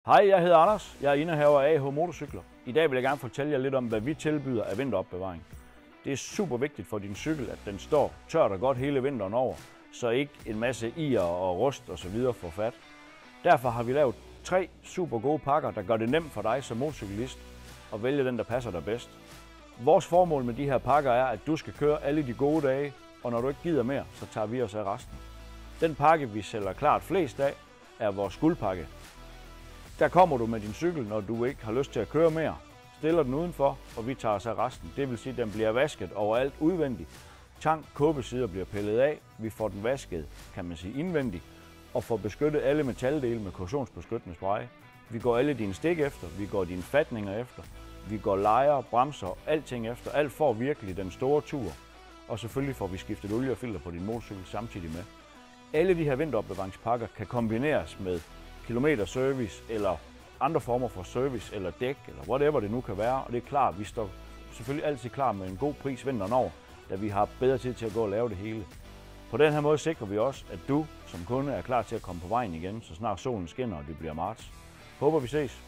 Hej, jeg hedder Anders. Jeg er indehaver af AH Motorcykler. I dag vil jeg gerne fortælle jer lidt om, hvad vi tilbyder af vinteropbevaring. Det er super vigtigt for din cykel, at den står tørt og godt hele vinteren over, så ikke en masse ir og rust osv. får fat. Derfor har vi lavet 3 super gode pakker, der gør det nemt for dig som motorcyklist at vælge den, der passer dig bedst. Vores formål med de her pakker er, at du skal køre alle de gode dage, og når du ikke gider mere, så tager vi os af resten. Den pakke, vi sælger klart flest af, er vores guldpakke. Der kommer du med din cykel, når du ikke har lyst til at køre mere, stiller den udenfor, og vi tager os af resten. Det vil sige, at den bliver vasket overalt udvendigt. Tank, kåbesider bliver pillet af, vi får den vasket, kan man sige, indvendigt, og får beskyttet alle metaldele med korrosionsbeskyttende spray. Vi går alle dine stik efter, vi går dine fatninger efter, vi går lejer, bremser, alting efter. Alt får virkelig den store tur, og selvfølgelig får vi skiftet olie og filter på din motorcykel samtidig med. Alle de her vinteropbevaringspakker kan kombineres med kilometerservice eller andre former for service eller dæk eller whatever det nu kan være. Og det er klart, vi står selvfølgelig altid klar med en god pris vinteren over, da vi har bedre tid til at gå og lave det hele. På den her måde sikrer vi også, at du som kunde er klar til at komme på vejen igen, så snart solen skinner og det bliver marts. Håber vi ses.